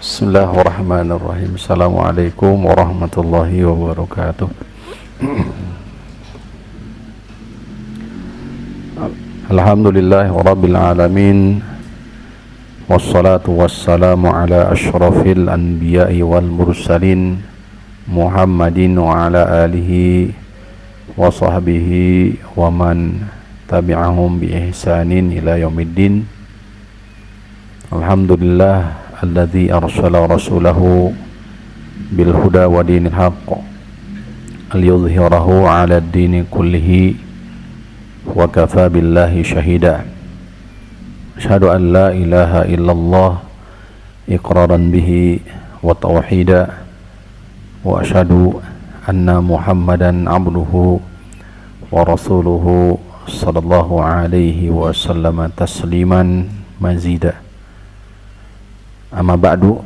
Bismillahirrahmanirrahim. Assalamualaikum warahmatullahi wabarakatuh. Alhamdulillahi rabbil alamin. Wassalatu wassalamu ala ashrafil anbiya'i wal mursalin Muhammadin wa ala alihi wa sahbihi wa man tabi'ahum bi ihsanin ila yaumiddin. Alhamdulillah alladzi arsala rasulahu bil huda wa dinil haqq liyudhhirahu 'ala ad-dini kullihi wa kafa billahi shahida. Asyhadu an la ilaha illallah iqraran bihi wa tauhida wa asyhadu anna Muhammadan 'abduhu wa rasuluhu sallallahu alaihi wa sallam tasliman mazida. Amma ba'du,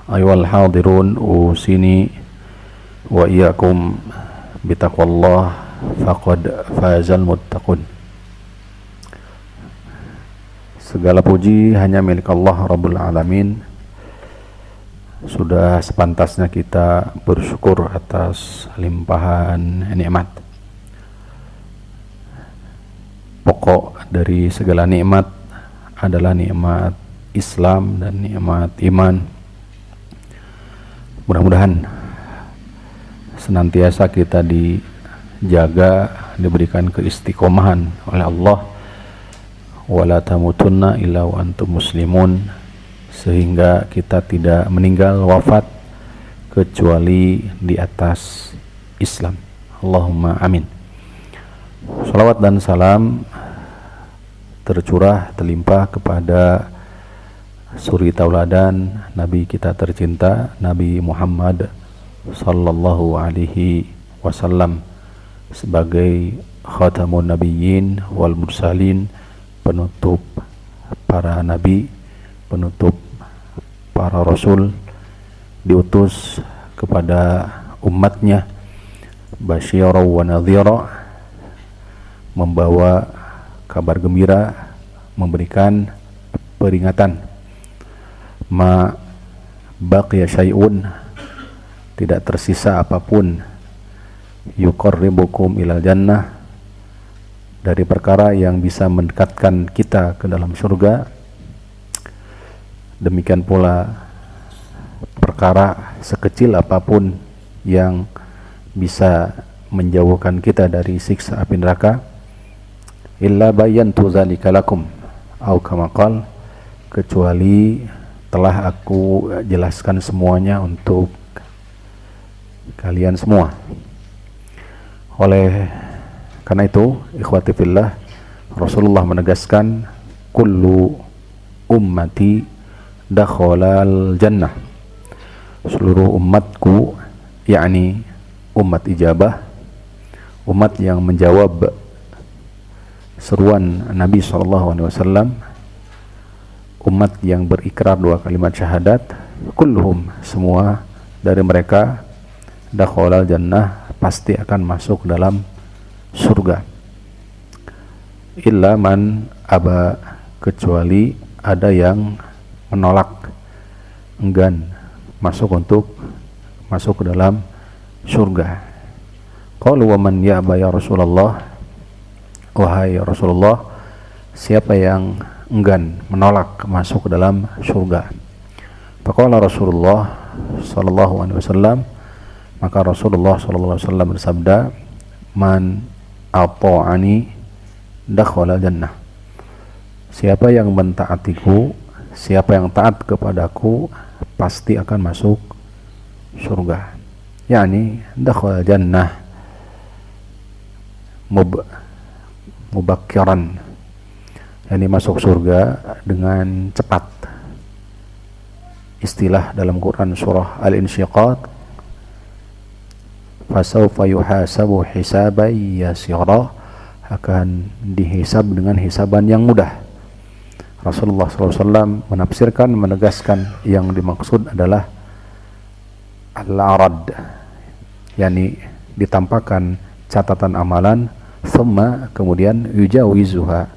ayyuhal hadirun, usini wa iyyakum bitaqwallah faqad fazal muttaqun. Segala puji hanya milik Allah Rabbul Alamin. Sudah sepantasnya kita bersyukur atas limpahan nikmat. Pokok dari segala nikmat adalah nikmat Islam dan nikmat iman. Mudah-mudahan senantiasa kita dijaga, diberikan keistiqomahan oleh Allah. Wala tamutunna illa wa antum muslimun, sehingga kita tidak meninggal wafat kecuali di atas Islam. Allahumma amin. Salawat dan salam tercurah, terlimpah kepada suri tauladan Nabi kita tercinta, Nabi Muhammad sallallahu alaihi wasallam, sebagai khatamun nabiyyin wal mursalin, penutup para nabi, penutup para rasul, diutus kepada umatnya basyira wa nadhira, membawa kabar gembira, memberikan peringatan. Ma baqiya syai'un, tidak tersisa apapun, yuqarribukum ilal jannah, dari perkara yang bisa mendekatkan kita ke dalam surga. Demikian pula perkara sekecil apapun yang bisa menjauhkan kita dari siksa api neraka. Illa bayantu dzalika lakum, au kama qala, kecuali telah aku jelaskan semuanya untuk kalian semua. Oleh karena itu, ikhwati fillah, Rasulullah menegaskan, kullu ummati dakhalal jannah, seluruh umatku, yakni umat ijabah, umat yang menjawab seruan Nabi SAW, umat yang berikrar dua kalimat syahadat, kulluhum, semua dari mereka, dakhalal jannah, pasti akan masuk dalam surga. Illa man aba, kecuali ada yang menolak, enggan masuk ke dalam surga. Qalu wa man ya'ba ya Rasulullah, wahai Rasulullah, siapa yang enggan, menolak masuk ke dalam surga? Faqala Rasulullah sallallahu alaihi wasallam, maka Rasulullah sallallahu alaihi wasallam bersabda, man ata'ani dakhala jannah, siapa yang mentaatiku, siapa yang taat kepadaku, pasti akan masuk surga. Yani dakhala jannah mubakkiran, yani masuk surga dengan cepat. Istilah dalam Quran surah Al-Insyiqaq, fasawfa yuhasabu hisaban yasira, akan dihisab dengan hisaban yang mudah. Rasulullah SAW menafsirkan, menegaskan, yang dimaksud adalah al-arad, yani ditampakkan catatan amalan, thumma, kemudian yujawizuha,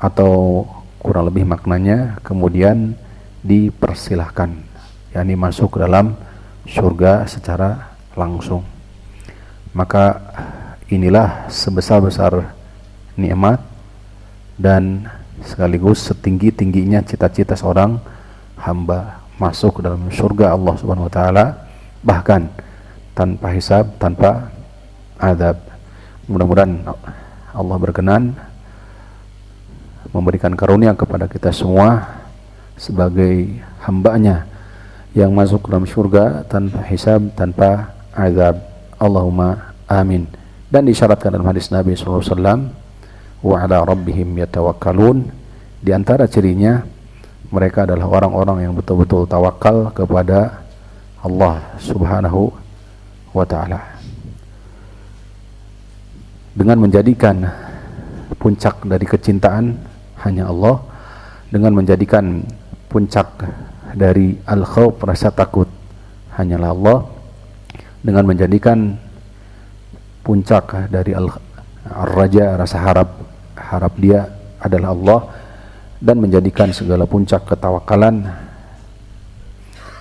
atau kurang lebih maknanya kemudian dipersilahkan, yakni masuk ke dalam surga secara langsung. Maka inilah sebesar-besar nikmat dan sekaligus setinggi-tingginya cita-cita seorang hamba masuk ke dalam surga Allah Subhanahu wa taala, bahkan tanpa hisab, tanpa azab. Mudah-mudahan Allah berkenan memberikan karunia kepada kita semua sebagai hambanya yang masuk ke dalam surga tanpa hisab, tanpa azab. Allahumma amin. Dan disyaratkan dalam hadis Nabi sallallahu alaihi wasallam, wa ala rabbihim yatawakkalun, di antara cirinya mereka adalah orang-orang yang betul-betul tawakal kepada Allah Subhanahu wa taala. Dengan menjadikan puncak dari kecintaan hanya Allah, dengan menjadikan puncak dari al-khauf, rasa takut, hanyalah Allah, dengan menjadikan puncak dari ar-raja, rasa harap dia adalah Allah, dan menjadikan segala puncak ketawakalan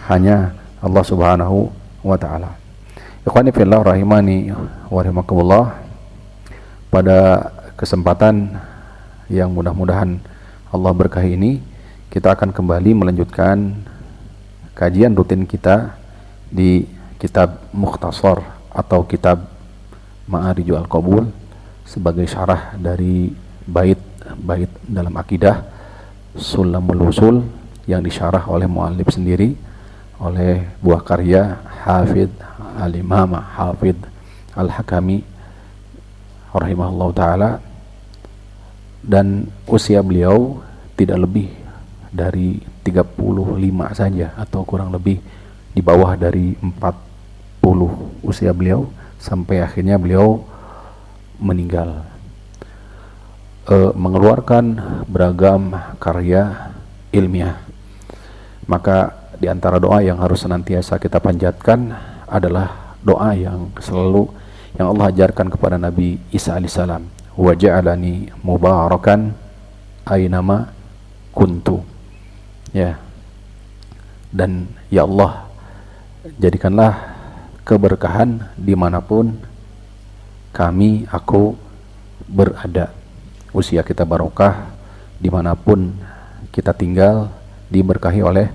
hanya Allah Subhanahu wa taala. Ikhwani fillah rahimani wa rahimakumullah, pada kesempatan yang mudah-mudahan Allah berkahi ini, kita akan kembali melanjutkan kajian rutin kita di kitab Mukhtasar atau kitab Ma'arijul Qabul sebagai syarah dari bait-bait dalam akidah Sulamul Usul yang disyarah oleh muallif sendiri, oleh buah karya Hafidh Al-Imam Hafidh Al-Hakami rahimahullah ta'ala, dan usia beliau tidak lebih dari 35 saja, atau kurang lebih di bawah dari 40 usia beliau, sampai akhirnya beliau meninggal. Mengeluarkan beragam karya ilmiah. Maka di antara doa yang harus senantiasa kita panjatkan adalah doa yang selalu yang Allah ajarkan kepada Nabi Isa alaihissalam, wa ja'alani mubarakan aynama kuntu, ya, dan ya Allah, jadikanlah keberkahan dimanapun aku berada. Usia kita barokah, dimanapun kita tinggal diberkahi oleh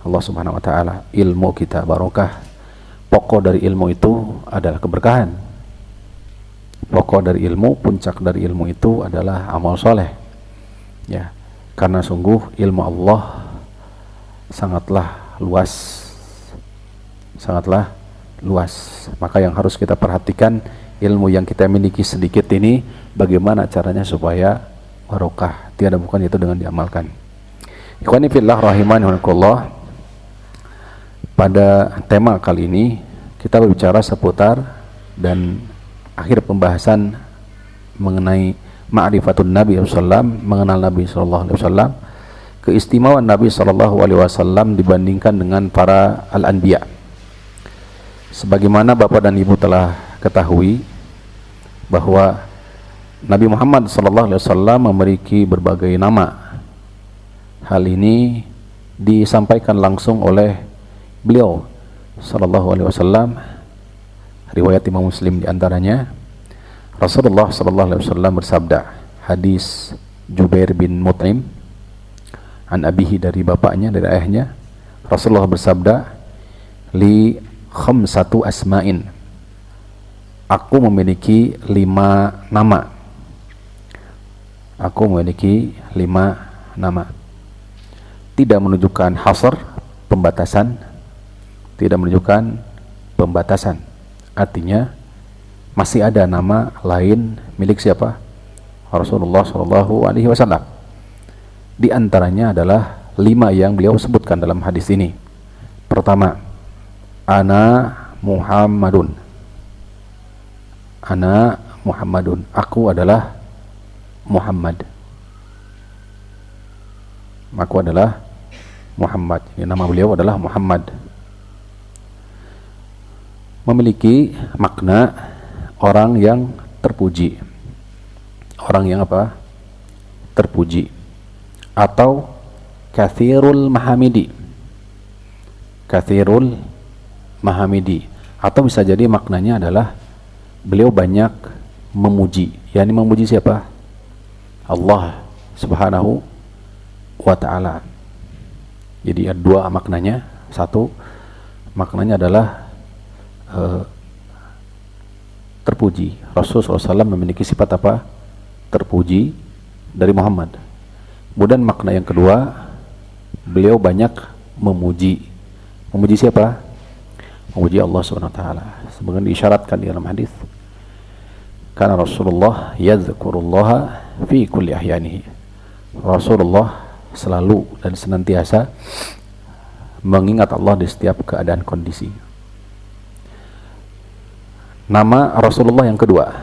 Allah Subhanahu wa ta'ala. Ilmu kita barokah, pokok dari ilmu itu adalah keberkahan. Pokok dari ilmu, puncak dari ilmu itu adalah amal soleh, ya, karena sungguh ilmu Allah sangatlah luas, sangatlah luas. Maka yang harus kita perhatikan, ilmu yang kita miliki sedikit ini bagaimana caranya supaya barokah, tiada bukan itu dengan diamalkan. Ikhwani fillah rahimani wa rahimakumullah, pada tema kali ini kita berbicara seputar dan akhir pembahasan mengenai ma'rifatun Nabi SAW, mengenal Nabi SAW, keistimewaan Nabi SAW dibandingkan dengan para al-anbiya. Sebagaimana Bapak dan Ibu telah ketahui bahwa Nabi Muhammad SAW memiliki berbagai nama. Hal ini disampaikan langsung oleh beliau SAW. Riwayat Imam Muslim diantaranya, Rasulullah SAW bersabda, hadis Jubair bin Mut'im an abihi, dari bapaknya, dari ayahnya, Rasulullah bersabda, li khamsatu asma'in, aku memiliki 5 nama. Aku memiliki 5 nama. Tidak menunjukkan hasr, pembatasan, tidak menunjukkan pembatasan. Artinya masih ada nama lain milik siapa? Rasulullah SAW. Di antaranya adalah 5 yang beliau sebutkan dalam hadis ini. Pertama, ana Muhammadun. Ana Muhammadun, aku adalah Muhammad. Aku adalah Muhammad. Ini nama beliau adalah Muhammad. Memiliki makna orang yang terpuji. Orang yang apa? Terpuji. Atau kathirul mahamidi. Kathirul mahamidi, atau bisa jadi maknanya adalah beliau banyak memuji. Yani memuji siapa? Allah Subhanahu wa ta'ala. Jadi ada dua maknanya. Satu, maknanya adalah terpuji. Rasulullah SAW memiliki sifat apa? Terpuji dari Muhammad. Kemudian makna yang kedua, beliau banyak memuji. Memuji siapa? Memuji Allah Subhanahu wa ta'ala. Sebagaimana diisyaratkan di dalam hadis, karena Rasulullah yadhkurullaha fi kulli ahyanihi. Rasulullah selalu dan senantiasa mengingat Allah di setiap keadaan kondisi. Nama Rasulullah yang kedua,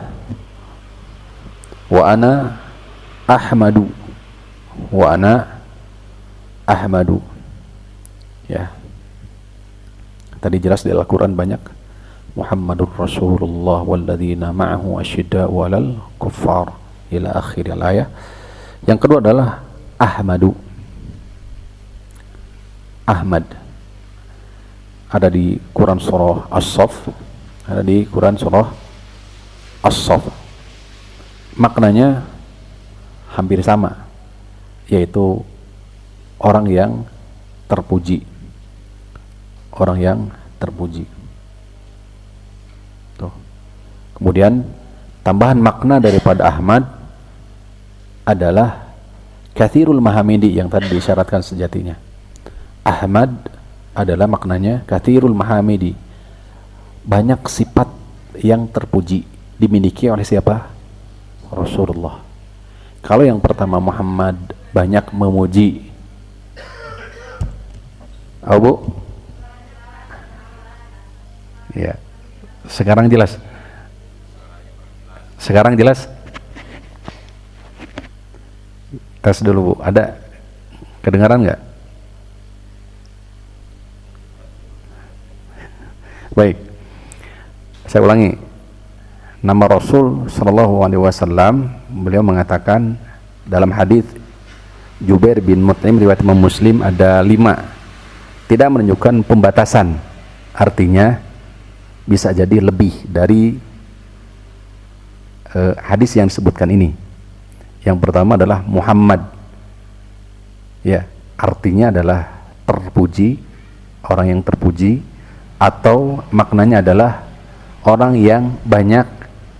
wa ana ahmadu. Wa ana ahmadu. Ya, tadi jelas di Al-Quran banyak. Muhammadur Rasulullah walladzina ma'ahu asyidda'u 'alal kuffar ila akhir al-ayah. Yang kedua adalah Ahmadu. Ahmad ada di Quran surah As-Saff, ada di Quran surah As-Saff. Maknanya hampir sama, yaitu orang yang terpuji. Orang yang terpuji. Tuh. Kemudian tambahan makna daripada Ahmad adalah kathirul mahamidi yang tadi disyaratkan sejatinya. Ahmad adalah maknanya kathirul mahamidi, banyak sifat yang terpuji dimiliki oleh siapa? Rasulullah. Kalau yang pertama Muhammad banyak memuji, Bu? Ya, sekarang jelas. Sekarang jelas. Tes dulu, Bu. Ada kedengaran nggak? Baik. Saya ulangi. Nama Rasul sallallahu alaihi wasallam, beliau mengatakan dalam hadis Jubair bin Mut'im riwayat Imam Muslim ada 5. Tidak menunjukkan pembatasan. Artinya bisa jadi lebih dari hadis yang disebutkan ini. Yang pertama adalah Muhammad. Ya, artinya adalah terpuji, orang yang terpuji, atau maknanya adalah orang yang banyak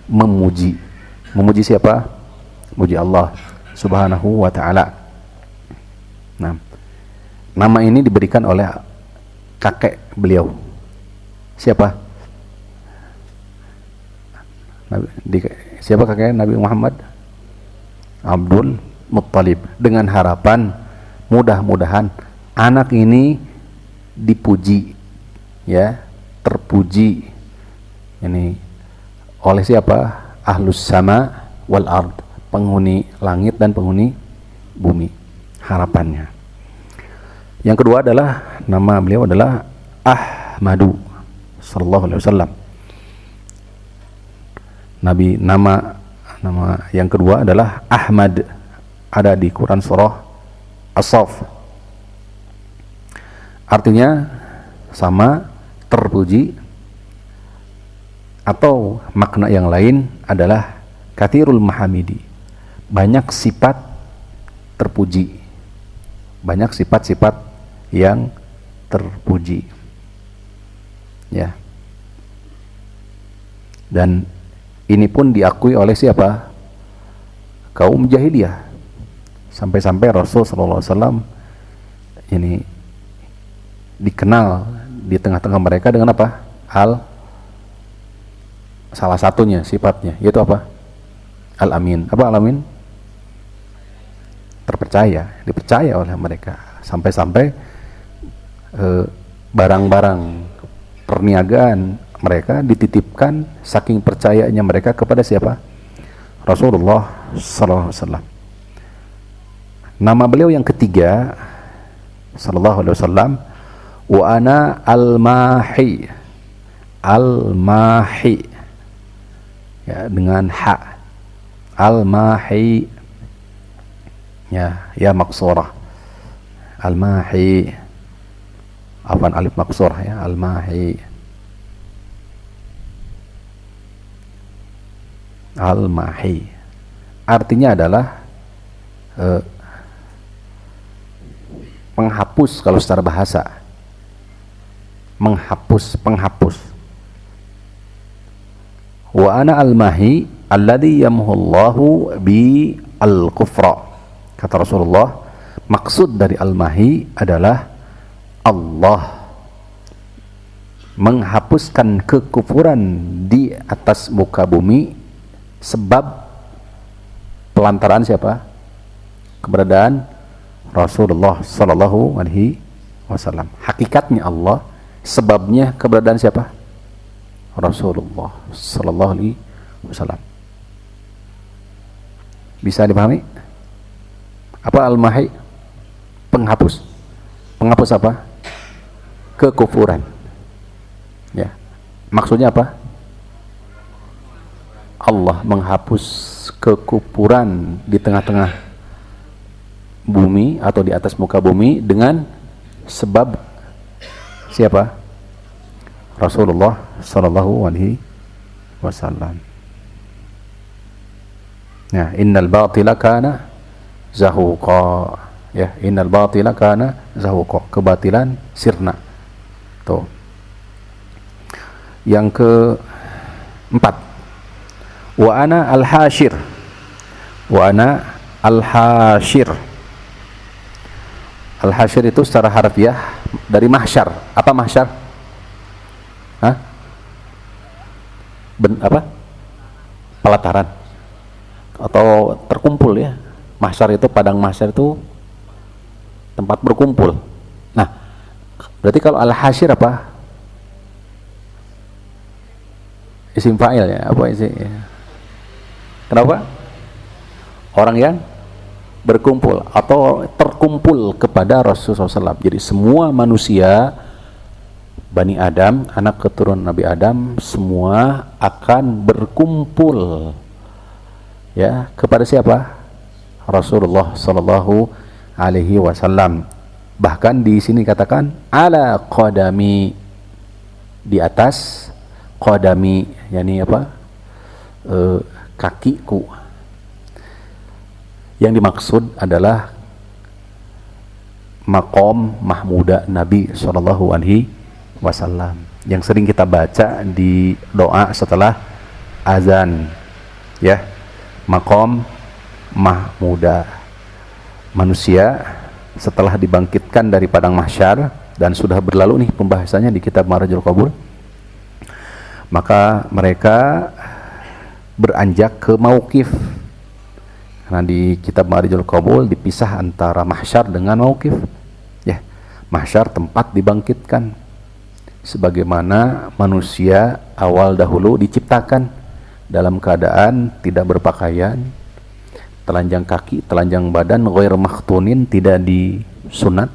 memuji. Memuji siapa? Memuji Allah Subhanahu wa ta'ala. Nah, nama ini diberikan oleh kakek beliau. Siapa? Siapa kakek Nabi Muhammad? Abdul Muttalib. Dengan harapan mudah-mudahan anak ini dipuji, ya, terpuji ini oleh siapa? Ahlus sama wal ard, penghuni langit dan penghuni bumi. Harapannya. Yang kedua adalah nama beliau adalah Ahmadu sallallahu alaihi wasallam. Nama yang kedua adalah Ahmad, ada di Quran surah As-Saff. Artinya sama, terpuji, atau makna yang lain adalah kathirul mahamidi, banyak sifat terpuji, banyak sifat-sifat yang terpuji, ya. Dan ini pun diakui oleh siapa? Kaum jahiliyah. Sampai-sampai Rasul sallallahu alaihi wasallam ini dikenal di tengah-tengah mereka dengan apa? Salah satunya sifatnya yaitu apa? Al-Amin. Apa Al-Amin? Terpercaya, dipercaya oleh mereka. Sampai-sampai barang-barang perniagaan mereka dititipkan saking percayanya mereka kepada siapa? Rasulullah sallallahu alaihi wasallam. Nama beliau yang ketiga sallallahu alaihi wasallam, wa ana al-mahi. Al-mahi, ya, dengan ha. Al-mahi, ya, ya maksurah. Al-Mahi, afan alif maksurah ya, Al-Mahi. Al-Mahi artinya adalah penghapus kalau secara bahasa. Menghapus, penghapus. Wa ana al-mahi alladhi yamhullahu bi al-kufra. Kata Rasulullah, maksud dari al-mahi adalah Allah menghapuskan kekufuran di atas muka bumi sebab pelantaran siapa? Keberadaan Rasulullah sallallahu alaihi wasallam. Hakikatnya Allah, sebabnya keberadaan siapa? Rasulullah sallallahu alaihi wasallam. Bisa dipahami? Apa al-mahi? Penghapus. Penghapus apa? Kekufuran. Ya. Maksudnya apa? Allah menghapus kekufuran di tengah-tengah bumi atau di atas muka bumi dengan sebab siapa? Rasulullah sallallahu alaihi wasallam. Nah, innal batila kana zahuqa. Ya, innal batila kana zahuqa. Kebatilan sirna. Tuh. Yang keempat, wa ana al-hasyir. Wa ana al-hasyir. Al-hasyir itu secara harfiah dari mahsyar. Apa mahsyar? Hah? Apa? Pelataran atau terkumpul ya. Mahsyar itu, padang mahsyar itu tempat berkumpul. Nah, berarti kalau al-hasyir apa? Isim fa'il ya, apa isi? Ya. Kenapa? Orang yang berkumpul atau terkumpul kepada Rasulullah SAW. Jadi semua manusia, Bani Adam, anak keturunan Nabi Adam, semua akan berkumpul ya kepada siapa? Rasulullah Sallallahu Alaihi Wasallam. Bahkan di sini katakan ala qadami, di atas qadami, yakni apa? Kakiku. Yang dimaksud adalah maqam mahmuda Nabi Sallallahu Alaihi Wasallam yang sering kita baca di doa setelah azan ya. Maqam mahmuda, manusia setelah dibangkitkan dari padang mahsyar, dan sudah berlalu nih pembahasannya di kitab Marajul Qabul, maka mereka beranjak ke mauqif. Karena di kitab Marajul Qabul dipisah antara mahsyar dengan mauqif ya. Mahsyar tempat dibangkitkan, sebagaimana manusia awal dahulu diciptakan dalam keadaan tidak berpakaian, telanjang kaki, telanjang badan, ghair makhtunin, tidak disunat,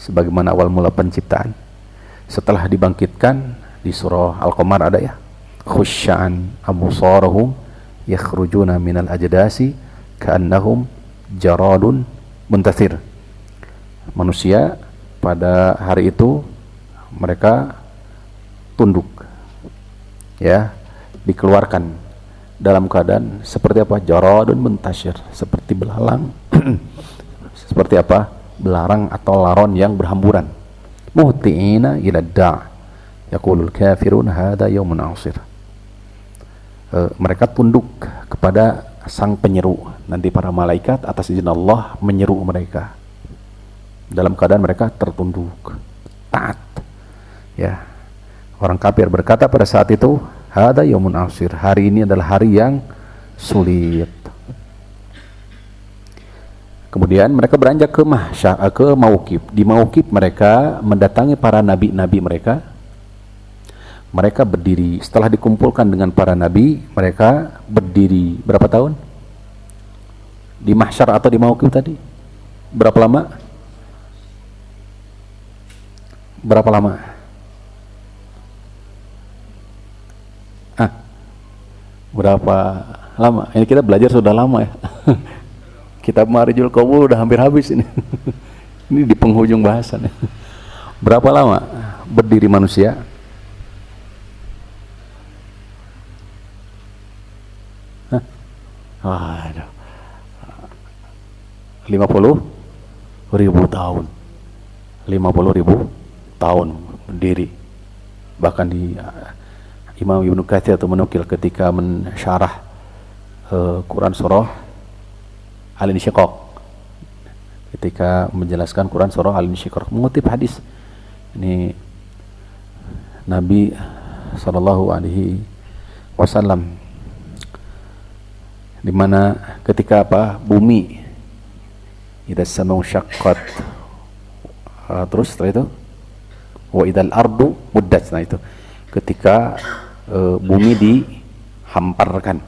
sebagaimana awal mula penciptaan. Setelah dibangkitkan, di surah Al-Qamar ada ya, khusya'an absarahum yakhrujuna minal ajdasi ka'annahum jaradun muntathir. Manusia pada hari itu mereka tunduk ya, dikeluarkan dalam keadaan seperti apa? Jaradun muntasyir, seperti belalang seperti apa? Belarang atau laron yang berhamburan. Muhti'ina ila da' yaqulul kafirun hadha yawmun 'asir. Mereka tunduk kepada sang penyeru. Nanti para malaikat atas izin Allah menyeru mereka dalam keadaan mereka tertunduk, taat ya. Orang kafir berkata pada saat itu, hada yaumun asir, hari ini adalah hari yang sulit. Kemudian mereka beranjak ke mauqif. Di mauqif mereka mendatangi para nabi-nabi mereka. Mereka berdiri, setelah dikumpulkan dengan para nabi, mereka berdiri berapa tahun? Di mahsyar atau di mauqif tadi? Berapa lama? Berapa lama? Berapa lama? Ini kita belajar sudah lama ya. Kitab Marijul Qabul udah hampir habis ini. Ini di penghujung bahasan. Berapa lama berdiri manusia? Hah? Waduh. 50.000 tahun. 50.000 tahun berdiri. Bahkan di Imam Ibnu Katsir atau menukil ketika mensyarah Quran surah Al-Insyiqaq, ketika menjelaskan Quran surah Al-Insyiqaq, mengutip hadis ini Nabi sallallahu alaihi wasallam, di mana ketika bumi idza samau syaqqat, terus setelah itu wa idzal ardu muddat. Nah itu ketika bumi dihamparkan,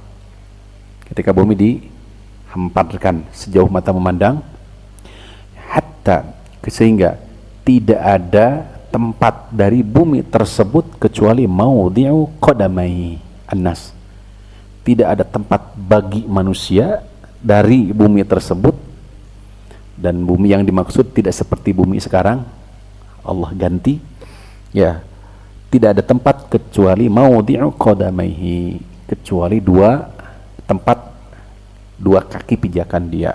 ketika bumi dihamparkan sejauh mata memandang, hatta sehingga tidak ada tempat dari bumi tersebut kecuali maudhi'u qadamai annas, tidak ada tempat bagi manusia dari bumi tersebut. Dan bumi yang dimaksud tidak seperti bumi sekarang, Allah ganti ya, tidak ada tempat kecuali maudhi'u qadamaihi, kecuali dua tempat, dua kaki pijakan dia.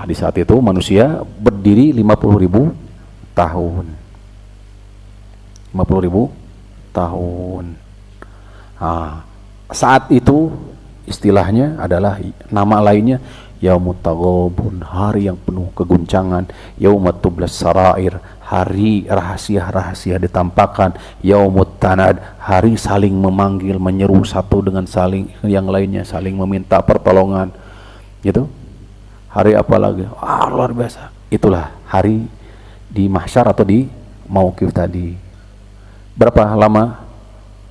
Di saat itu manusia berdiri 50.000 tahun. 50.000 tahun. Saat itu istilahnya adalah, nama lainnya Yaumut Taghabun, hari yang penuh keguncangan. Yaumut Tublas Sarair, hari rahasia-rahasia ditampakkan. Yaumut Tanad, hari saling memanggil, menyeru satu dengan saling yang lainnya, saling meminta pertolongan. Gitu. Hari apa lagi? Luar biasa. Itulah hari di mahsyar atau di mauqif tadi. Berapa lama?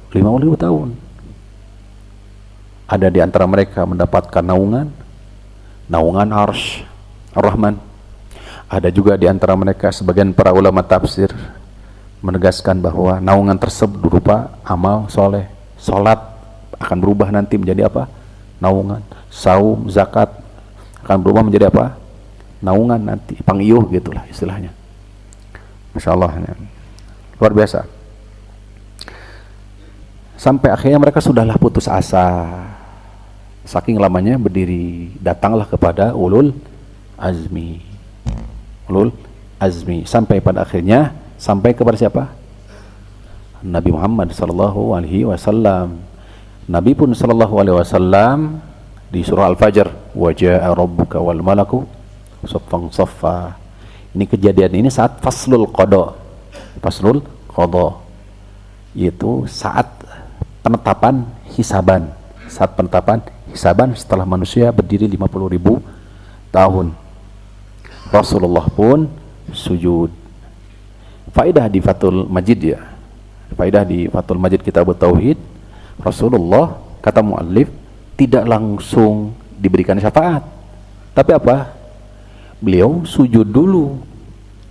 50.000 tahun. Ada di antara mereka mendapatkan naungan arsy Ar-Rahman. Ada juga di antara mereka sebagian para ulama tafsir menegaskan bahwa naungan tersebut berupa amal soleh. Salat akan berubah nanti menjadi apa? Naungan. Saum, zakat akan berubah menjadi apa? Naungan nanti, pangiyuh gitulah istilahnya. Masya Allah, luar biasa. Sampai akhirnya mereka sudahlah putus asa, saking lamanya berdiri. Datanglah kepada ulul azmi, sampai pada akhirnya sampai kepada siapa? Nabi Muhammad sallallahu alaihi wasallam. Nabi pun sallallahu alaihi wasallam di surah Al-Fajr, wa jaa rabbuka wal malaku saffan saffa. Ini kejadian ini saat faslul qada, yaitu saat penetapan hisaban, setelah manusia berdiri 50.000 tahun. Rasulullah pun sujud. Faedah di Fathul Majid ya, faedah di Fathul Majid kitab Tauhid, Rasulullah, kata muallif, tidak langsung diberikan syafaat, tapi apa? Beliau sujud dulu.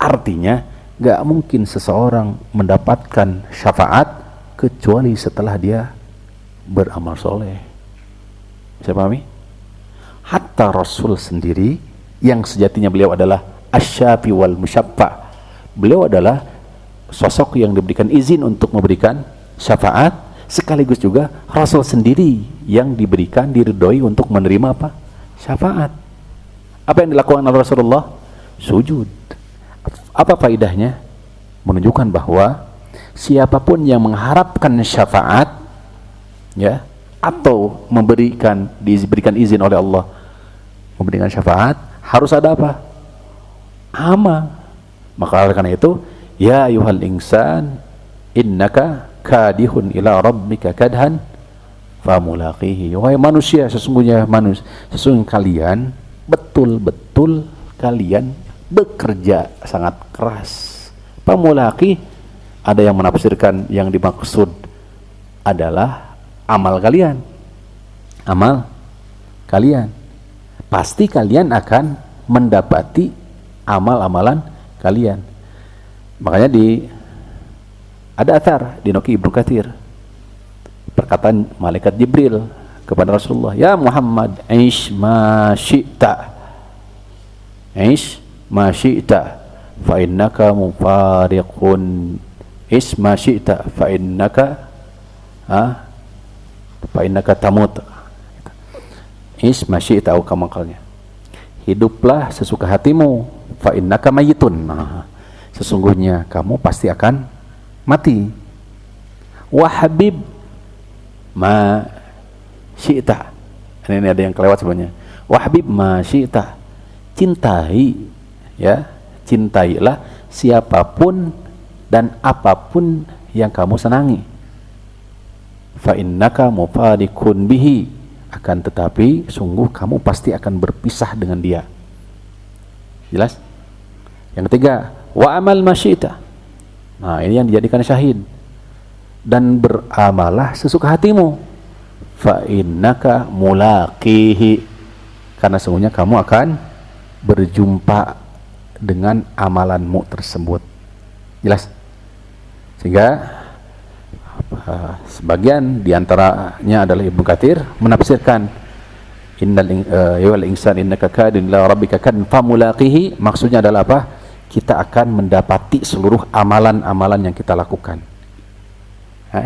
Artinya gak mungkin seseorang mendapatkan syafaat kecuali setelah dia beramal soleh. Bisa pahami? Hatta Rasul sendiri yang sejatinya beliau adalah asyafi wal musyaffa, beliau adalah sosok yang diberikan izin untuk memberikan syafaat, sekaligus juga Rasul sendiri yang diberikan, diridhoi untuk menerima apa? Syafaat. Apa yang dilakukan oleh Rasulullah? Sujud. Apa faedahnya? Menunjukkan bahwa siapapun yang mengharapkan syafaat ya, atau diberikan izin oleh Allah memberikan syafaat, harus ada apa? Amal. Maka oleh karena itu, ya ayuhal insan innaka kadihun ila rabbika kadhan famulaqihi. Wahai manusia, sesungguhnya kalian betul-betul kalian bekerja sangat keras. Famulaqi, ada yang menafsirkan yang dimaksud adalah amal kalian. Pasti kalian akan mendapati amal-amalan kalian. Makanya ada athar di Nuki Ibnu Katsir, perkataan malaikat Jibril kepada Rasulullah, ya Muhammad, aish ma syi'ta, aish ma syi'ta fa innaka mufariqun. Ish ma syi'ta fa innaka tamut. Ish ma syi'ta atau kamakalnya. Hiduplah sesuka hatimu, fa innaka mayitun. Sesungguhnya kamu pasti akan mati. Wa habib ma syi'ta. Ini ada yang kelewat sebenarnya. Wa habib ma syi'ta. Cintai, ya, cintailah siapapun dan apapun yang kamu senangi. Fa innaka mufariqun bihi. Akan tetapi sungguh kamu pasti akan berpisah dengan dia. Jelas? Yang ketiga, wa amal masyita. Nah, ini yang dijadikan syahid. Dan beramalah sesuka hatimu. Fa innaka mulaqihi. Karena sungguhnya kamu akan berjumpa dengan amalanmu tersebut. Jelas? Sehingga sebagian diantaranya adalah Ibnu Katsir menafsirkan innal insan innaka kadin la rabbika kan famulaqihi, maksudnya adalah apa? Kita akan mendapati seluruh amalan-amalan yang kita lakukan.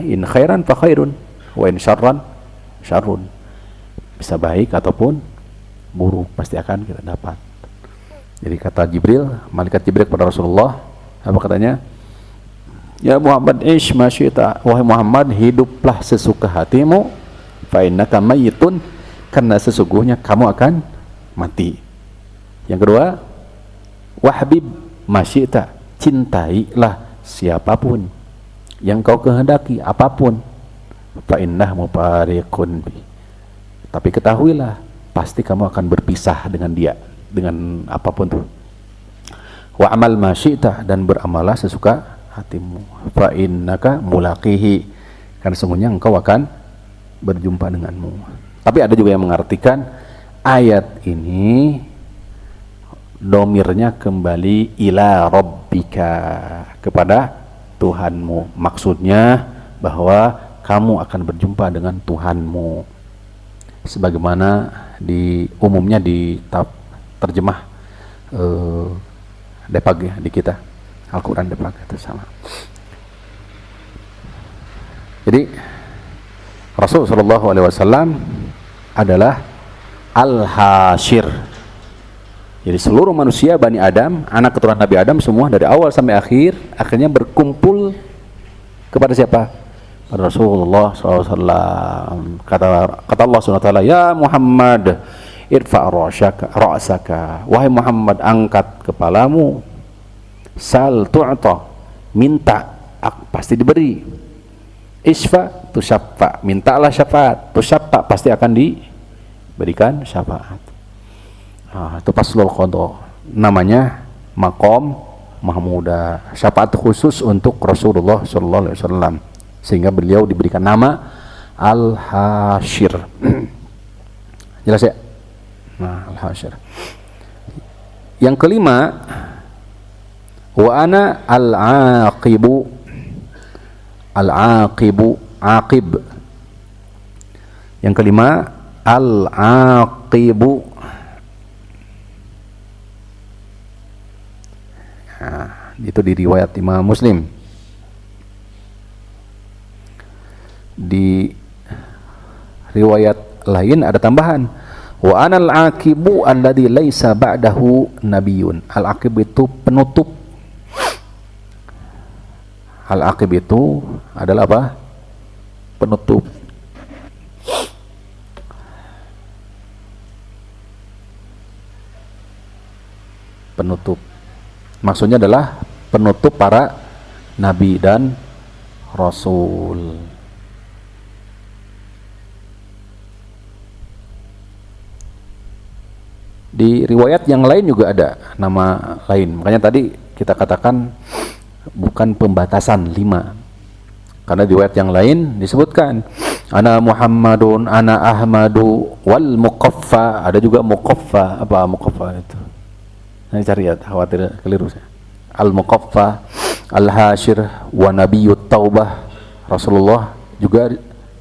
In khairan fa khairun wa in syarran syarrun. Bisa baik ataupun buruk pasti akan kita dapat. Jadi kata Jibril, malaikat Jibril kepada Rasulullah, apa katanya? Ya Muhammad, ish ma syi'ta. Wahai Muhammad, hiduplah sesuka hatimu, fa innaka mayyitun, karena sesungguhnya kamu akan mati. Yang kedua, wahbib ma syi'ta. Cintailah siapapun yang kau kehendaki, apapun. Fa innahu mufariqun bi. Tapi ketahuilah, pasti kamu akan berpisah dengan dia, dengan apapun tuh. Wa amal ma syi'ta, dan beramalah sesuka hatimu. Fa innaka mulaqihi, karena sungguhnya engkau akan berjumpa denganmu. Tapi ada juga yang mengartikan ayat ini domirnya kembali ila rabbika, kepada Tuhanmu. Maksudnya bahwa kamu akan berjumpa dengan Tuhanmu, sebagaimana umumnya di terjemah Depag ya, di kita Al-Quran Depag itu sama. Jadi Rasul Shallallahu Alaihi Wasallam adalah Al-Hashir. Jadi seluruh manusia Bani Adam, anak keturunan Nabi Adam, semua dari awal sampai akhir akhirnya berkumpul kepada siapa? Pada Rasulullah SAW. Kata Allah SWT, ya Muhammad, irfa' ra'saka. Wahai Muhammad, angkat kepalamu. Sal tu'ta, minta, pasti diberi. Isfa tusyaffa, mintalah syafaat. Tusyaffa, pasti akan diberikan syafaat. Itu faslul qada, namanya maqam mahmudah, syafaat khusus untuk Rasulullah sallallahu alaihi wasallam, sehingga beliau diberikan nama Al-Hashir. Jelas ya? Nah, Al-Hashir. Yang kelima, wa ana al-aqibu. Al-aqibu, aqib. Yang kelima, al-aqibu. Nah, itu di riwayat Imam Muslim. Di riwayat lain ada tambahan, wa anal aqibu alladzi laisa ba'dahu nabiyyun. Al-aqib itu penutup. Al-aqib itu adalah apa? Penutup. Penutup. Maksudnya adalah penutup para nabi dan rasul. Di riwayat yang lain juga ada nama lain. Makanya tadi kita katakan bukan pembatasan 5. Karena di riwayat yang lain disebutkan ana Muhammadun, ana Ahmadu wal muqaffa. Ada juga muqaffa. Apa muqaffa itu? Nah, cari ya, khawatir keliru saya. Al-Muqaffa, Al-Hashir, wa Nabiyyut Taubah. Rasulullah juga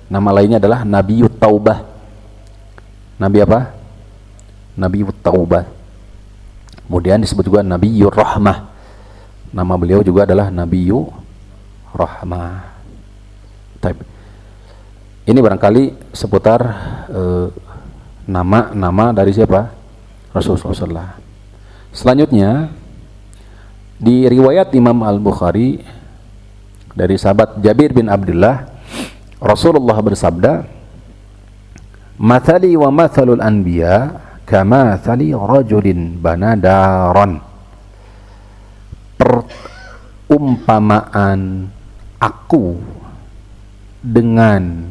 nama lainnya adalah Nabiyyut Taubah. Nabi apa? Nabiyyut Taubah. Kemudian disebut juga Nabiyur Rahmah. Nama beliau juga adalah Nabiyur Rahmah. Taib. Ini barangkali seputar nama-nama dari siapa? Rasulullah SAW. Selanjutnya di riwayat Imam Al-Bukhari dari sahabat Jabir bin Abdullah, Rasulullah bersabda, "Mathali wa mathalul anbiya kamathali rajulin banadaron." Perumpamaan aku dengan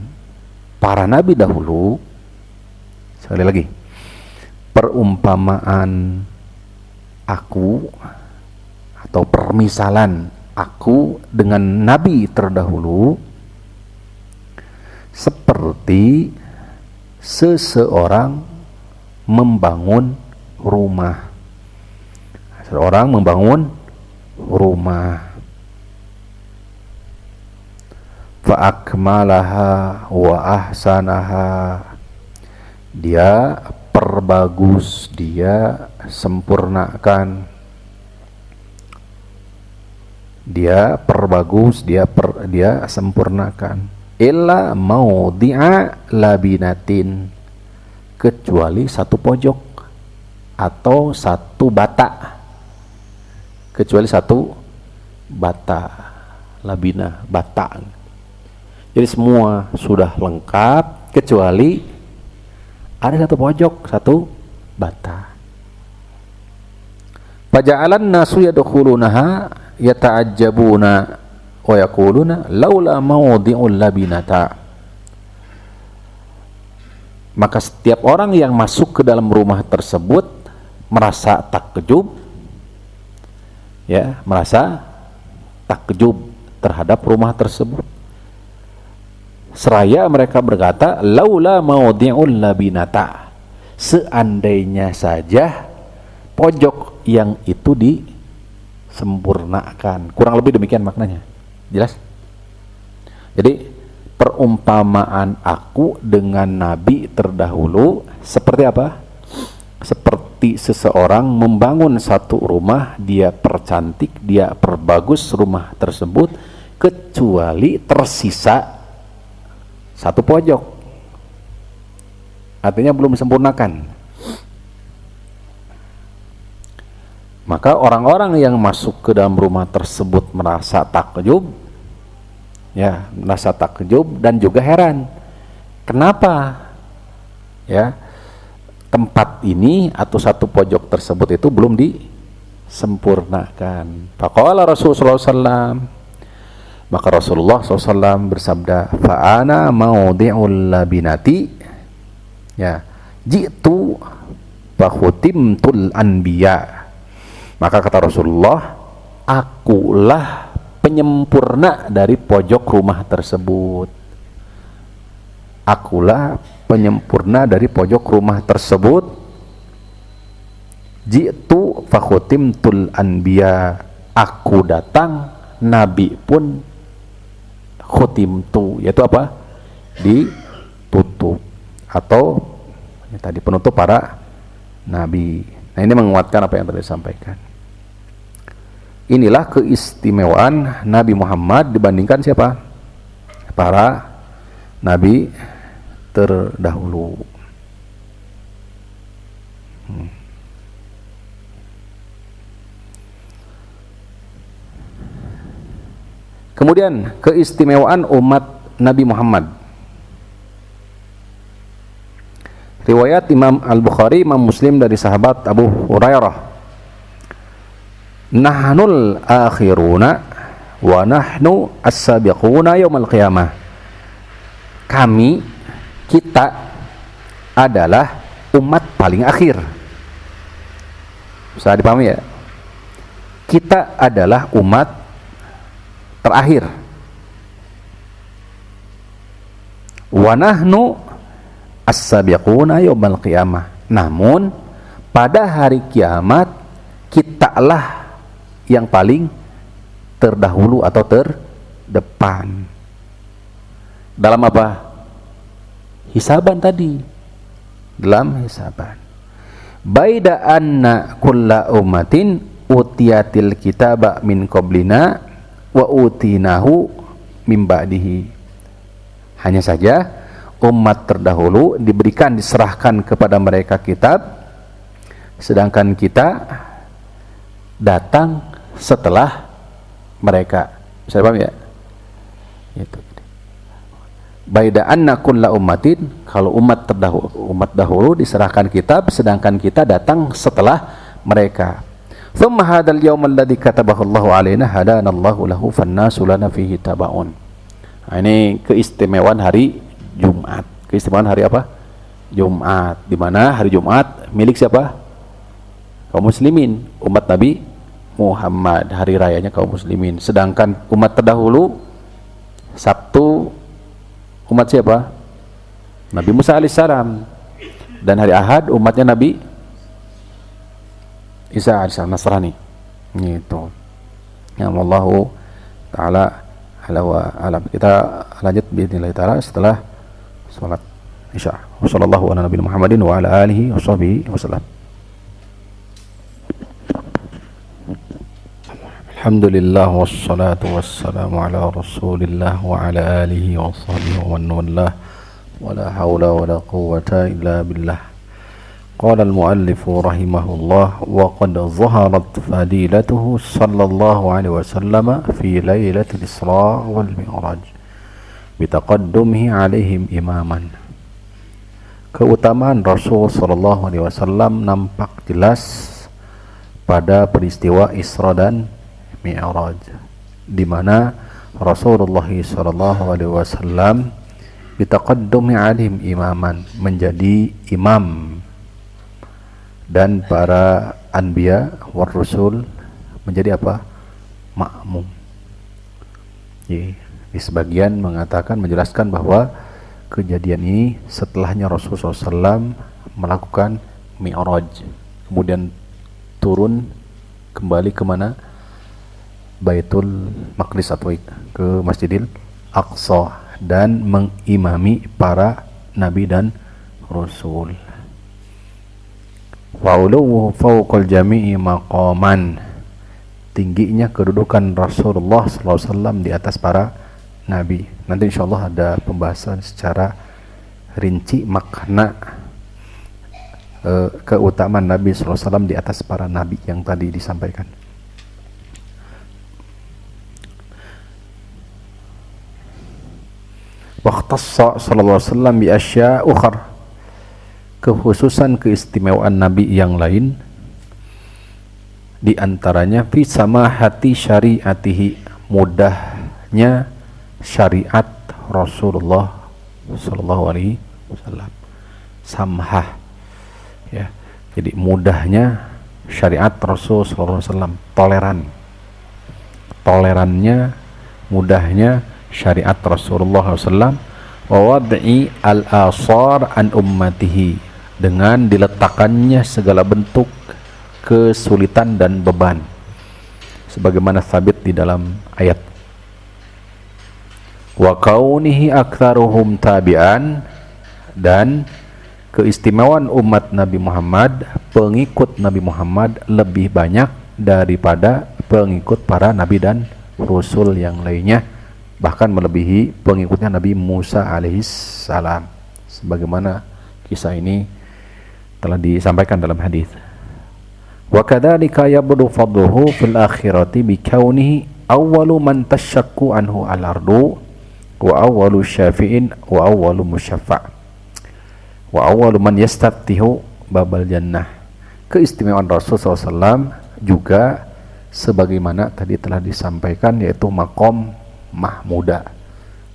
para nabi dahulu, sekali lagi, perumpamaan aku atau permisalan aku dengan nabi terdahulu seperti seseorang membangun rumah. Seseorang membangun rumah. Fa'akmalaha wa ahsanaha. Dia perbagus, dia sempurnakan. Dia perbagus, dia sempurnakan. Illa maudhi'a labinatin, kecuali satu pojok atau satu bata. Kecuali satu bata, labina, bata. Jadi semua sudah lengkap kecuali ada satu pojok, satu bata. Faja'alan nasu yadkhulunaha yata'ajjabuna wa yaquluna laula mawdi'ul labinata. Maka setiap orang yang masuk ke dalam rumah tersebut merasa takjub, ya, merasa takjub terhadap rumah tersebut. Seraya mereka berkata, laula mawdi'ul labinata, seandainya saja pojok yang itu disempurnakan. Kurang lebih demikian maknanya. Jelas? Jadi perumpamaan aku dengan nabi terdahulu seperti apa? Seperti seseorang membangun satu rumah, dia percantik, dia perbagus rumah tersebut, kecuali tersisa satu pojok, artinya belum disempurnakan. Maka orang-orang yang masuk ke dalam rumah tersebut merasa takjub, ya, merasa takjub dan juga heran. Kenapa? Ya, tempat ini atau satu pojok tersebut itu belum disempurnakan. Faqala Rasulullah SAW, maka Rasulullah SAW bersabda, fa'ana mawdi'ul labinati, ya, jitu fakhutimtul anbiya. Maka kata Rasulullah, akulah penyempurna dari pojok rumah tersebut. Akulah penyempurna dari pojok rumah tersebut. Jitu fakhutimtul anbiya, aku datang, nabi pun khutimtu, yaitu apa? Ditutup, atau ya, tadi penutup para nabi. Nah, ini menguatkan apa yang tadi disampaikan. Inilah keistimewaan Nabi Muhammad dibandingkan siapa? Para nabi terdahulu. Kemudian keistimewaan umat Nabi Muhammad. Riwayat Imam Al-Bukhari, Imam Muslim dari sahabat Abu Hurairah. Nahnul akhiruna wa nahnu as-sabiquna yaumal qiyamah. Kami, kita adalah umat paling akhir. Bisa dipahami ya? Kita adalah umat terakhir. Wa nahnu as-sabiquna yaumal qiyamah. Namun pada hari kiamat kitalah yang paling terdahulu atau terdepan. Dalam apa? Hisaban tadi. Dalam hisaban. baida anna kulla ummatin utiyatil kitaba min qablina wa utinahu min ba'dihi. Hanya saja umat terdahulu diserahkan kepada mereka kitab, sedangkan kita datang setelah mereka. Bisa paham ya? Itu. Baida anna kulla ummatin, kalau umat dahulu diserahkan kitab, sedangkan kita datang setelah mereka. Thumma hadzal yaum alladzi katabahu Allahu alaina hadana Allahu lahu fannasu lana fihi tabaun. Nah, ini keistimewaan hari Jumat. Keistimewaan hari apa? Jumat. Di mana hari Jumat milik siapa? Kaum muslimin, umat Nabi Muhammad. Hari rayanya kaum muslimin. Sedangkan umat terdahulu Sabtu umat siapa? Nabi Musa alaihissalam. Dan hari Ahad umatnya Nabi Isa alaihissalam, Nasrani. Gitu. Ya Allahu taala ala wa alam. Kita lanjut bismillah taala setelah salat Isya. Wassallallahu ala nabiyina Muhammadin wa ala alihi washabihi wasallam. Alhamdulillah wassalatu wassalamu ala rasulillah wa ala alihi wa sahbihi wa man wallah wa la hawla wa la quwwata illa billah. Qala al-muallif rahimahullah wa qad zaharat fadilatuhu sallallahu alaihi wasallam fi lailatul Isra wal Mi'raj bitaqaddumihi alaihim imaman. Keutamaan Rasul sallallahu alaihi wasallam nampak jelas pada peristiwa Isra dan Mi'raj, di mana Rasulullah sallallahu alaihi wasallam bitaqaddumi alaihim imaman, menjadi imam, dan para anbiya war rasul menjadi apa? Makmum. Di sebagian mengatakan, menjelaskan bahwa kejadian ini setelahnya Rasulullah SAW melakukan Mi'raj, kemudian turun kembali kemana? Baitul Maqdis atau ke Masjidil Aqsa, dan mengimami para nabi dan rasul. Wa uluhu fawqal jami'i maqaman, tingginya kedudukan Rasulullah SAW di atas para nabi. Nanti insyaallah ada pembahasan secara rinci makna keutamaan Nabi SAW di atas para nabi yang tadi disampaikan. Waqtassa sallallahu alaihi wasallam bi asya' ukhar, kekhususan keistimewaan nabi yang lain di antaranya fi samahati syariatihi, mudahnya syariat Rasulullah sallallahu alaihi wasallam. Samhah ya, jadi mudahnya syariat Rasul sallallahu alaihi wasallam, tolerannya, mudahnya syariat Rasulullah SAW. Wa wad'i al-asar an ummatihi, dengan diletakkannya segala bentuk kesulitan dan beban, sebagaimana sabit di dalam ayat. Wa kaunihi aktsaruhum tabi'an, dan keistimewaan umat Nabi Muhammad, pengikut Nabi Muhammad lebih banyak daripada pengikut para nabi dan rasul yang lainnya, bahkan melebihi pengikutnya Nabi Musa alaihissalam, sebagaimana kisah ini telah disampaikan dalam hadis. Wa kadzalika yabdu fadluhu fil akhirati bi kaunihi awwalu man tashaqqu anhu al-ardu wa awwalu syafi'in wa awwalu musyaffa' wa awwalu man yastaftihu babal jannah. Keistimewaan Rasul SAW juga sebagaimana tadi telah disampaikan, yaitu maqam mahmuda,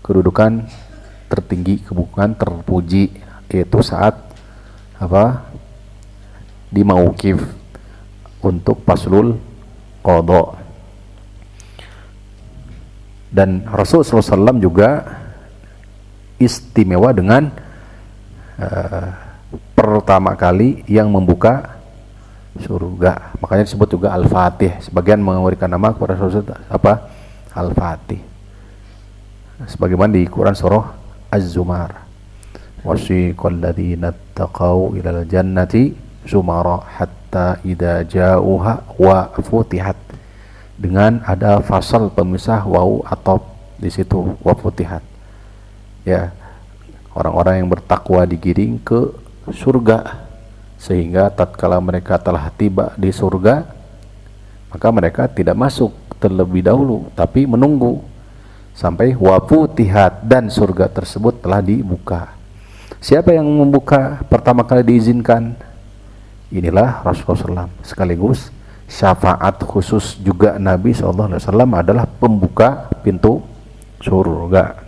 kedudukan tertinggi, kebukaan terpuji, yaitu saat apa? Di mauqif untuk paslul qada. Dan Rasulullah SAW juga istimewa dengan pertama kali yang membuka surga, makanya disebut juga Al-Fatih. Sebagian memberikan nama kepada Rasulullah apa? Al-Fatih, sebagaimana di Quran surah Az-Zumar, wasiqal ladzina taqaw ilal jannati zumara hatta idza ja'uha wa futihat, dengan ada fasal pemisah waw atop di situ, wa futihat. Ya, orang-orang yang bertakwa digiring ke surga, sehingga tatkala mereka telah tiba di surga, maka mereka tidak masuk terlebih dahulu, tapi menunggu sampai wa futihat, dan surga tersebut telah dibuka. Siapa yang membuka pertama kali diizinkan? Inilah Rasulullah SAW. Sekaligus syafaat khusus juga Nabi SAW adalah pembuka pintu surga.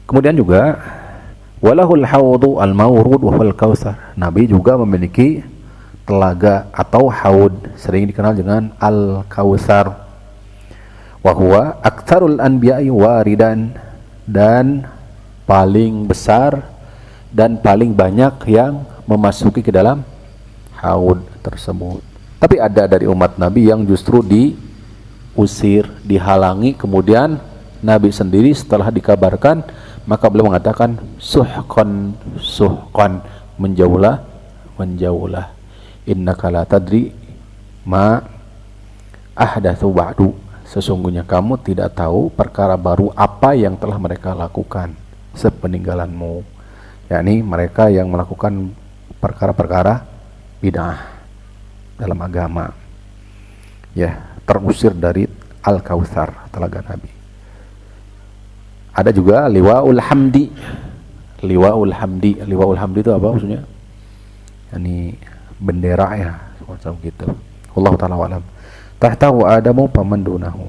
Kemudian juga walahul haudu al-mawrud wa huwal kautsar. Nabi juga memiliki telaga atau haud, sering dikenal dengan al-kautsar. Wa huwa aktsarul anbiya'i waridan, dan paling besar dan paling banyak yang memasuki ke dalam haud tersebut. Tapi ada dari umat Nabi yang justru diusir, dihalangi, kemudian Nabi sendiri setelah dikabarkan, maka beliau mengatakan suhqan suhqan, menjauhlah menjauhlah, innaka la tadri ma ahdatsu ba'du, sesungguhnya kamu tidak tahu perkara baru apa yang telah mereka lakukan sepeninggalanmu, yakni mereka yang melakukan perkara-perkara bid'ah dalam agama, ya, terusir dari Al-Kautsar, telaga Nabi. Ada juga liwaul hamdi. Liwaul hamdi, liwaul hamdi itu apa maksudnya? Yani bendera, ya, semacam gitu. Allah taala alam. Tahtahu adamu pamandunahu.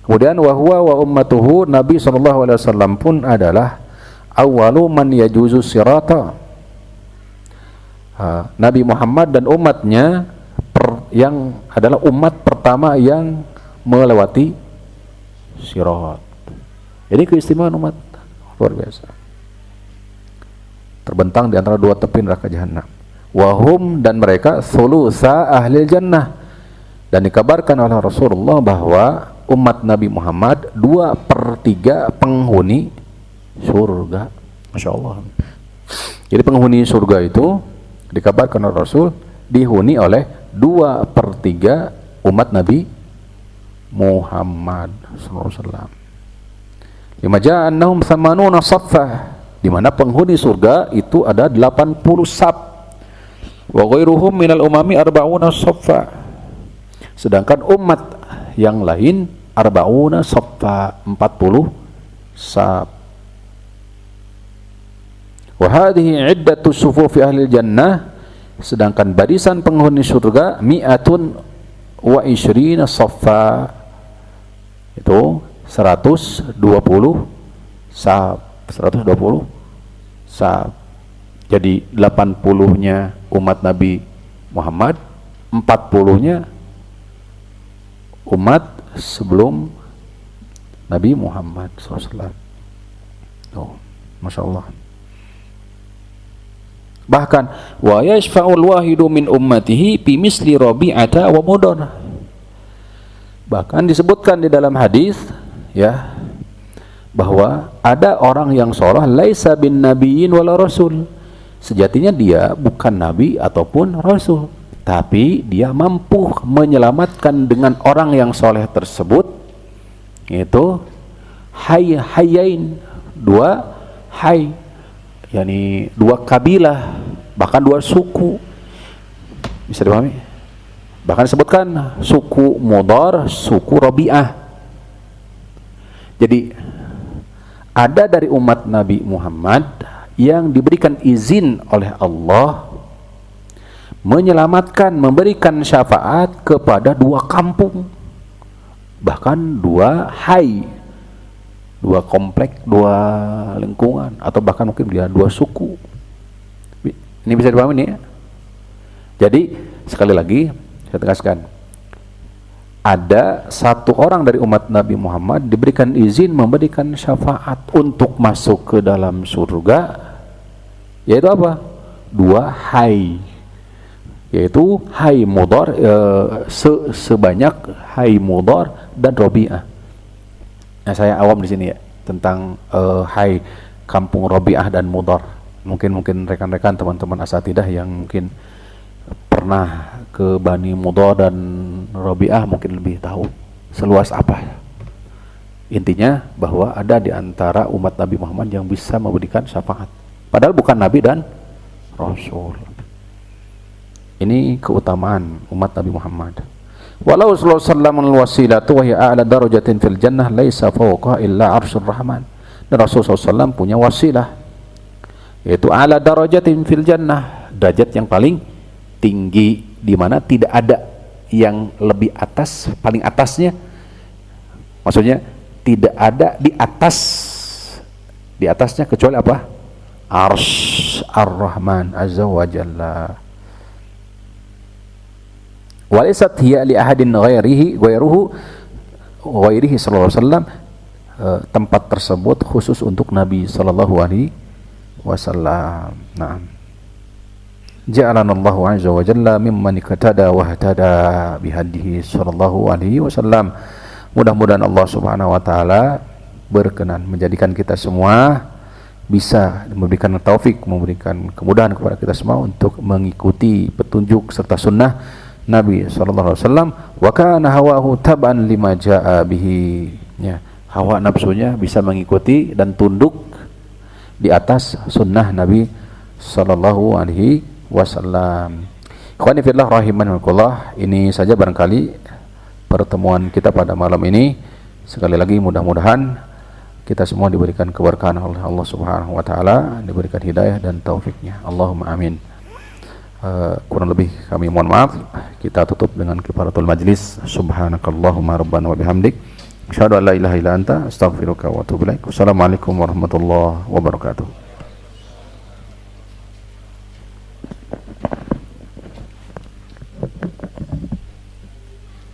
Kemudian wa huwa wa ummatuhu, Nabi SAW pun adalah awwalu man yajuzu sirata. Nabi Muhammad dan umatnya yang adalah umat pertama yang melewati sirat. Ini keistimewaan umat luar biasa. Terbentang di antara dua tepi neraka jahanam. Wahum, dan mereka thulutsa ahli jannah, dan dikabarkan oleh Rasulullah bahwa umat Nabi Muhammad 2/3 penghuni surga. Masya Allah. Jadi penghuni surga itu dikabarkan oleh Rasul dihuni oleh 2/3 umat Nabi Muhammad SAW. Lima ja'annahum thamanuna saffah, di mana penghuni surga itu ada 80 saf. Wa ghairuhum minal umami arba'una saffa, sedangkan umat yang lain arba'una saffa, 40 saf. Wa hadhihi iddatu sufufi ahli jannah, sedangkan barisan penghuni surga mi'atun wa ishrina saffa, itu 120 saf, 120 saf. Jadi 80-nya umat Nabi Muhammad, 40-nya umat sebelum Nabi Muhammad SAW. Oh, Masya Allah. Bahkan wa yashfa'ul wahidu min ummatihi bi misli Rabi'ata wa Mudar. Bahkan disebutkan di dalam hadis, ya, bahwa ada orang yang soleh laisa bin nabiyyin wala rasul, sejatinya dia bukan nabi ataupun rasul, tapi dia mampu menyelamatkan dengan orang yang soleh tersebut, yaitu hayyain, 2 hay, yakni 2 kabilah, bahkan 2 suku. Bisa dipahami? Bahkan disebutkan suku Mudar, suku Rabi'ah. Jadi ada dari umat Nabi Muhammad yang diberikan izin oleh Allah menyelamatkan, memberikan syafaat kepada 2 kampung, bahkan 2 hai, 2 komplek, 2 lingkungan, atau bahkan mungkin dia 2 suku. Ini bisa dipahami nih, ya? Jadi sekali lagi saya tegaskan, ada 1 orang dari umat Nabi Muhammad diberikan izin memberikan syafaat untuk masuk ke dalam surga, yaitu apa? 2 hai, yaitu hai Mudar, sebanyak hai Mudar dan Rabi'ah. Nah, saya awam di sini, ya, tentang hai. kampung Rabi'ah dan Mudhar. Mungkin rekan-rekan teman-teman asatidah yang mungkin pernah ke Bani Mudhar dan Rabi'ah mungkin lebih tahu seluas apa. Intinya bahwa ada di antara umat Nabi Muhammad yang bisa memberikan syafaat. Padahal bukan Nabi dan Rasul. Ini keutamaan umat Nabi Muhammad. Walau sallallahu alaihi wasallam al-wasilatu wa hiya a'la darajatin fil jannah laisa fawqa illa arsyur rahman. Dan Rasulullah SAW punya wasilah, yaitu a'la darajatin fil jannah, derajat yang paling tinggi, di mana tidak ada yang lebih atas, paling atasnya. Maksudnya tidak ada di atasnya kecuali apa? Arsy ar-Rahman azza wa jalla. Walaysat hiya li ahadin ghairihi sallallahu alaihi wasallam. Tempat tersebut khusus untuk Nabi sallallahu alaihi wasallam. Naam. Ja'alana Allahu azza wa jalla mimman iktada wa ihtada bihadihi sallallahu alaihi wasallam. Mudah-mudahan Allah Subhanahu wa taala berkenan menjadikan kita semua bisa memberikan taufik, memberikan kemudahan kepada kita semua untuk mengikuti petunjuk serta sunnah Nabi sallallahu alaihi wasallam. Wa kana hawahu tab'an lima jaa bihi. Ya, hawa nafsunya bisa mengikuti dan tunduk di atas sunnah Nabi sallallahu alaihi wasallam. Ikhwani fillah rahimanallah, ini saja barangkali pertemuan kita pada malam ini. Sekali lagi mudah-mudahan kita semua diberikan keberkahan oleh Allah Subhanahu wa taala, diberikan hidayah dan taufiknya. Allahumma amin. Kurang lebih kami mohon maaf. Kita tutup dengan kifaratul majlis. Subhanakallahumma rabbana wa bihamdik, asyhadu an la ilaha illa anta, astaghfiruka wa atubu ilaik. Wassalamualaikum warahmatullahi wabarakatuh.